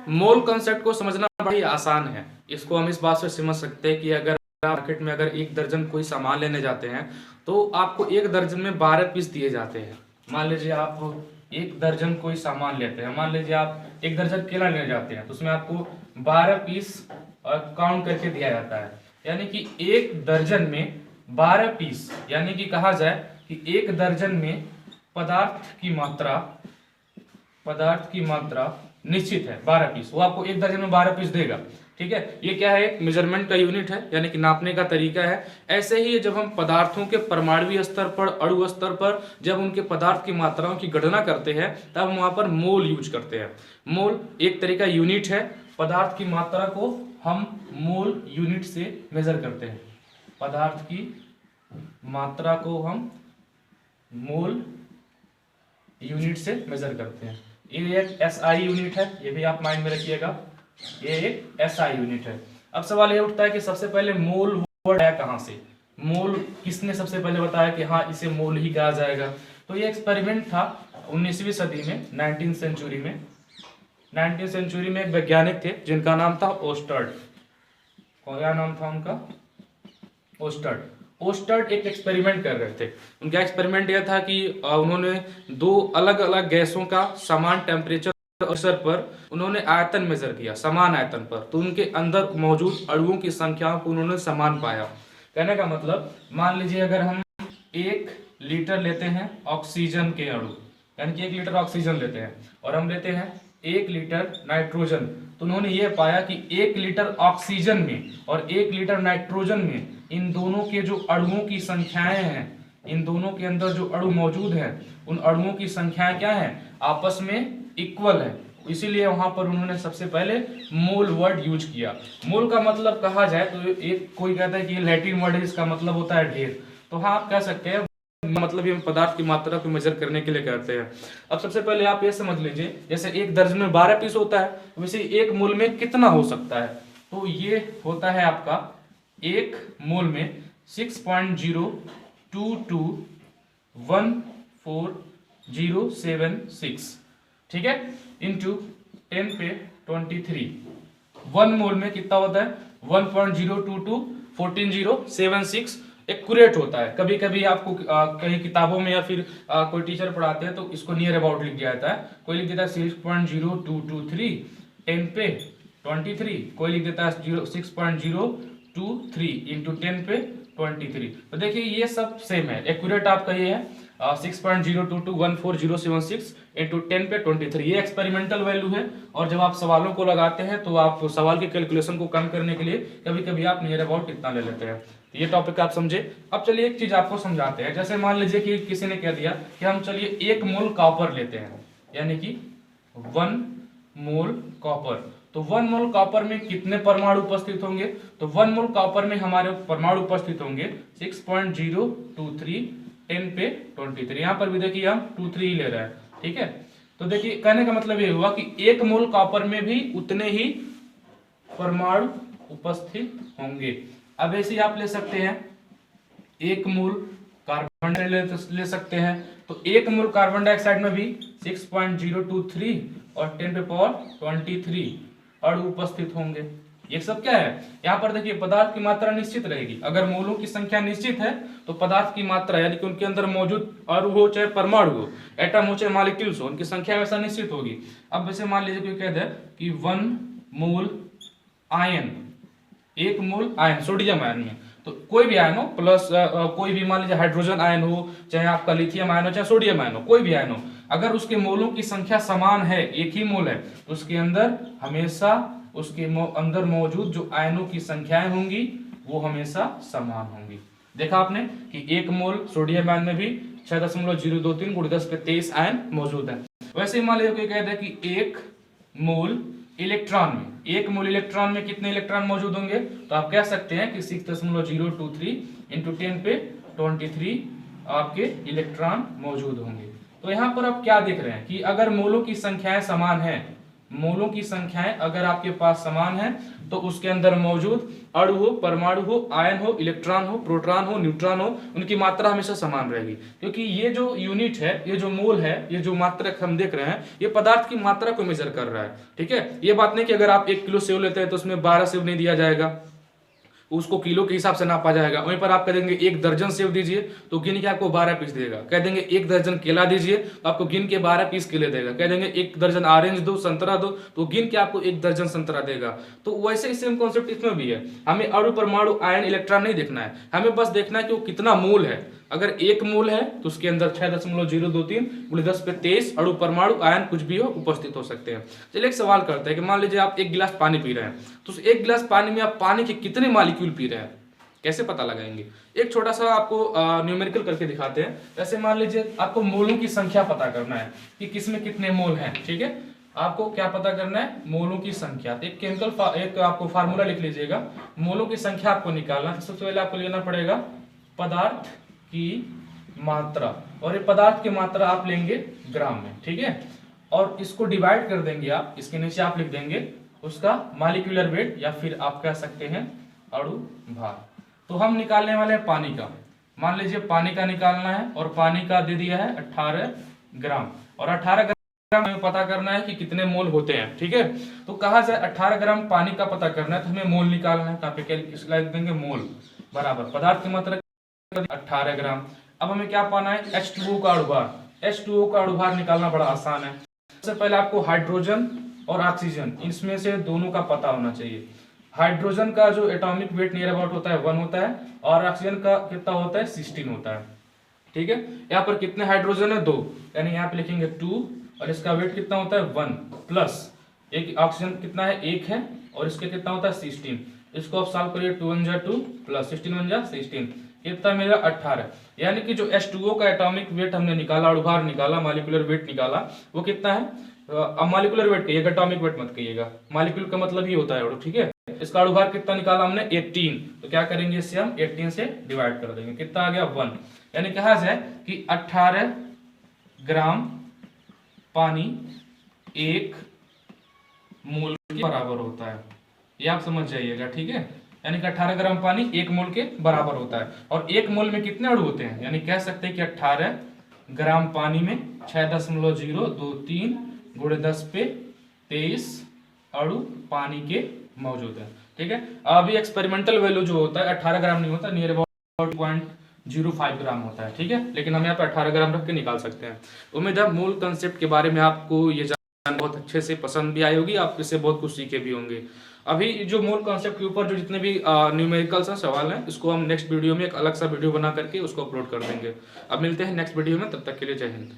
मोल concept को समझना बड़ी आसान है। इसको हम इस बात से समझ सकते हैं कि अगर मार्केट में अगर 1 दर्जन कोई सामान लेने जाते हैं तो आपको 1 दर्जन में 12 पीस दिए जाते हैं। मान लीजिए आप 1 दर्जन कोई सामान लेते हैं, मान लीजिए आप 1 दर्जन केला लेने जाते हैं तो उसमें आपको 12 पीस काउंट करके दिया जाता है। यानी कि 1 दर्जन में 12 पीस, यानी कि कहा जाए कि 1 दर्जन में पदार्थ की मात्रा निश्चित है 12 पीस। वो आपको 1 दर्जन में 12 पीस देगा। ठीक है, ये क्या है, एक मेजरमेंट का यूनिट है, यानी कि नापने का तरीका है। ऐसे ही जब हम पदार्थों के परमाणु स्तर पर, अणु स्तर पर जब उनके पदार्थ की मात्राओं की गणना करते हैं तब हम वहां पर मोल यूज करते हैं। मोल एक तरीका यूनिट है। पदार्थ की मात्रा को हम मोल यूनिट से मेजर करते हैं। पदार्थ की मात्रा को हम मोल यूनिट से मेजर करते हैं। ये एक एसआई यूनिट है, ये भी आप माइंड में रखिएगा, ये एक एसआई यूनिट है। अब सवाल ये उठता है कि सबसे पहले मोल वर्ड है कहां से, मोल किसने सबसे पहले बताया कि हाँ इसे मोल ही कहा जाएगा। तो ये एक्सपेरिमेंट था 19वीं सदी में, 19th सेंचुरी में। 19th सेंचुरी में एक वैज्ञानिक थे जिनका नाम था ओस्टर्ड। क्या नाम था उनका? ओस्टर्ड। ओस्टर्ड एक एक्सपेरिमेंट कर रहे थे। उनका एक्सपेरिमेंट यह था कि उन्होंने 2 अलग अलग गैसों का समान टेम्परेचर अवसर पर उन्होंने आयतन मेजर किया, समान आयतन पर। तो उनके अंदर मौजूद अणुओं की संख्याओं को उन्होंने समान पाया। कहने का मतलब, मान लीजिए अगर हम 1 लीटर लेते हैं ऑक्सीजन के अणु, यानी कि 1 लीटर ऑक्सीजन लेते हैं और हम लेते हैं 1 लीटर नाइट्रोजन, तो उन्होंने ये पाया कि 1 लीटर ऑक्सीजन में और 1 लीटर नाइट्रोजन में इन दोनों के जो अणुओं की संख्याएं हैं, इन दोनों के अंदर जो अणु मौजूद हैं उन अणुओं की संख्याएं क्या है, आपस में इक्वल है। इसीलिए वहां पर उन्होंने सबसे पहले मोल वर्ड यूज किया। मोल का मतलब कहा जाए तो एक कोई कहता है कि लैटिन वर्ड है, इसका मतलब होता है ढेर। तो हाँ आप कह सकते हैं, मतलब ये हम पदार्थ की मात्रा को मेजर करने के लिए कहते हैं। अब सबसे पहले आप ये समझ लीजिए, जैसे 1 दर्जन में 12 पीस होता है, वैसे 1 मोल में कितना हो सकता है। तो ये होता है आपका 1 मोल में 6.022140076, ठीक है, इंटू 10 पे 23। 1 मोल में कितना होता है, 1.022140076 एक्यूरेट होता है। कभी कभी आपको कहीं किताबों में या फिर कोई टीचर पढ़ाते हैं तो इसको नियर अबाउट लिख दिया जाता है। कोई लिख देता है 6.0223 10 पे 23, कोई लिख देता है 6.023 इंटू 10 पे 23। तो देखिए ये सब सेम है, एक्यूरेट आपका ये है 6.022140076 इंटू 10 पे 23। ये एक्सपेरिमेंटल वैल्यू है। और जब आप सवालों को लगाते हैं तो आप सवाल की कैलकुलेशन को कम करने के लिए कभी कभी आप नियर अबाउट कितना ले लेते हैं। तो ये टॉपिक आप समझे। अब चलिए एक चीज आपको समझाते हैं। जैसे मान लीजिए कि किसी ने कह दिया कि हम चलिए 1 मोल कॉपर लेते हैं, यानी कि 1 मोल कॉपर। तो 1 मोल कॉपर में कितने परमाणु उपस्थित होंगे, तो 1 मोल कॉपर में हमारे परमाणु उपस्थित होंगे 6.023 10 पे 23। यहां पर भी देखिए हम 23 ही ले रहे हैं, ठीक है। तो देखिए कहने का मतलब ये हुआ कि 1 मोल कॉपर में भी उतने ही परमाणु उपस्थित होंगे। अब ऐसे ही आप ले सकते हैं 1 मोल कार्बन डाइऑक्साइड ले सकते हैं। तो 1 मोल कार्बन डाइऑक्साइड में भी 6.023 और 10 पे पावर 23 अणु उपस्थित होंगे। ये सब क्या है, यहाँ पर देखिए पदार्थ की मात्रा निश्चित रहेगी। अगर मोलों की संख्या निश्चित है तो पदार्थ की मात्रा, यानी कि उनके अंदर मौजूद अणु हो चाहे परमाणु हो, एटम हो चाहे मॉलिक्यूल्स हो, उनकी संख्या वैसा निश्चित होगी। अब वैसे मान लीजिए कोई कहते हैं कि 1 मोल आयन, 1 मोल आयन सोडियम आयन में, तो कोई भी आयन हो प्लस कोई भी मान लीजिए हाइड्रोजन आयन हो, चाहे आपका लिथियम आयन हो, चाहे सोडियम आयन हो, कोई भी आयन हो, अगर उसके मोलों की संख्या समान है, एक ही मोल है, तो उसके अंदर हमेशा उसके अंदर मौजूद जो आयनों की संख्याएं होंगी वो हमेशा समान होंगी। देखा आपने कि 1 मोल सोडियम आयन में भी 6.023 × 10⁻23 आयन मौजूद है। वैसे ही मान लीजिए कोई कहता है कि 1 मोल इलेक्ट्रॉन में, 1 मोल इलेक्ट्रॉन में कितने इलेक्ट्रॉन मौजूद होंगे, तो आप कह सकते हैं कि 6.023 इंटू 10 पे 23 आपके इलेक्ट्रॉन मौजूद होंगे। तो यहाँ पर आप क्या देख रहे हैं कि अगर मोलों की संख्याएं समान है मोलों की संख्याएं अगर आपके पास समान है तो उसके अंदर मौजूद अणु हो, परमाणु हो, आयन हो, इलेक्ट्रॉन हो, प्रोटॉन हो, न्यूट्रॉन हो, उनकी मात्रा हमेशा समान रहेगी। क्योंकि ये जो यूनिट है, ये जो मोल है, ये जो मात्रक हम देख रहे हैं, ये पदार्थ की मात्रा को मेजर कर रहा है। ठीक है, ये बात नहीं कि अगर आप 1 किलो सेव लेते हैं तो उसमें 12 सेव नहीं दिया जाएगा, उसको किलो के हिसाब से नापा जाएगा। वहीं पर आप कह देंगे 1 दर्जन सेव दीजिए तो गिन के आपको 12 पीस देगा। कह देंगे 1 दर्जन केला दीजिए तो आपको गिन के 12 पीस केले देगा। कह देंगे 1 दर्जन ऑरेंज दो, संतरा दो, तो गिन के आपको 1 दर्जन संतरा देगा। तो वैसे ही सेम कॉन्सेप्ट इसमें भी है। हमें अणु, परमाणु, आयन, इलेक्ट्रॉन नहीं देखना है, हमें बस देखना है कि वो कितना मोल है। अगर 1 मोल है तो उसके अंदर 6.023 × 10 पे 23 अणु, परमाणु, आयन कुछ भी हो उपस्थित हो सकते हैं। चलिए एक सवाल करते हैं कि मान लीजिए आप 1 गिलास पानी पी रहे हैं, तो उस 1 गिलास पानी में आप पानी के कितने मॉलिक्यूल पी रहे हैं, कैसे पता लगाएंगे? एक छोटा सा आपको न्यूमेरिकल करके दिखाते हैं। जैसे मान लीजिए आपको मोलों की संख्या पता करना है कि किसमें कितने मोल हैं। ठीक है, आपको क्या पता करना है? मोलों की संख्या। तो एक एक आपको फार्मूला लिख लीजिएगा, मोलों की संख्या आपको निकालना है। सबसे पहले आपको लेना पड़ेगा पदार्थ की मात्रा, और ये पदार्थ की मात्रा आप लेंगे ग्राम में। ठीक है, और इसको डिवाइड कर देंगे आप, इसके नीचे आप लिख देंगे उसका मॉलिक्यूलर वेट, या फिर आप कह सकते हैं अणु भार। तो हम निकालने वाले हैं पानी का। मान लीजिए पानी का निकालना है, और पानी का दे दिया है 18 ग्राम, और 18 ग्राम हमें पता करना है कि कितने मोल होते हैं। ठीक है, तो कहा जाए 18 ग्राम पानी का पता करना है तो हमें मोल निकालना है। कहाँ पे लिख देंगे? मोल बराबर पदार्थ की मात्रा 18 ग्राम। अब हमें क्या पाना है? H2O का अणुभार। H2O का अणुभार निकालना बड़ा आसान है। सबसे पहले आपको हाइड्रोजन और ऑक्सीजन, इसमें से दोनों का पता होना चाहिए। हाइड्रोजन का जो एटॉमिक वेट नियर अबाउट होता है 1 होता है, और ऑक्सीजन का कितना होता है? 16 होता है। ठीक है, यहाँ पर कितने हाइड्रोजन है? 2, यानी यहाँ पे लिखेंगे 2, और इसका वेट कितना होता है? 1 प्लस एक ऑक्सीजन कितना है? 1 है, और इसके कितना होता है? 16। इसको आप सॉल्व करिए, 2 × 1 = 2 प्लस 16 × 1 = 16, कितना मेरा 18। यानी कि जो H2O का एटॉमिक वेट हमने निकाला, अणुभार निकाला, मॉलिक्यूलर वेट निकाला, वो कितना है? अब मॉलिक्यूलर वेट कहिएगा, एटॉमिक वेट मत कहिएगा। मॉलिक्यूल का मतलब ही होता है अणु। ठीक है, इसका अणुभार कितना निकाला हमने? 18। तो क्या करेंगे? इससे हम 18 से डिवाइड कर देंगे, कितना आ गया? 1। यानी कहा जाए कि 18 ग्राम पानी 1 मोल के बराबर होता है। ये आप समझ जाइएगा। ठीक है, यानी कि 18 ग्राम पानी 1 मोल के बराबर होता है। और 1 मोल में कितने अणु होते हैं? यानी कह सकते हैं कि 18 ग्राम पानी में 6.023 × 10 पे 23 अणु पानी के मौजूद है। ठीक है, अभी एक्सपेरिमेंटल वैल्यू जो होता है 18 ग्राम नहीं होता, नियर अबाउट 0.05 ग्राम होता है। ठीक है, लेकिन हम यहाँ पे 18 ग्राम रख के निकाल सकते हैं। उम्मीद है मूल कंसेप्ट के बारे में आपको ये जानना बहुत अच्छे से पसंद भी आई होगी, आप इससे बहुत कुछ सीखे भी होंगे। अभी जो मूल कॉन्सेप्ट के ऊपर जो जितने भी न्यूमेरिकल्स हैं, सवाल हैं, इसको हम नेक्स्ट वीडियो में एक अलग सा वीडियो बना करके उसको अपलोड कर देंगे। अब मिलते हैं नेक्स्ट वीडियो में, तब तक के लिए जय हिंद।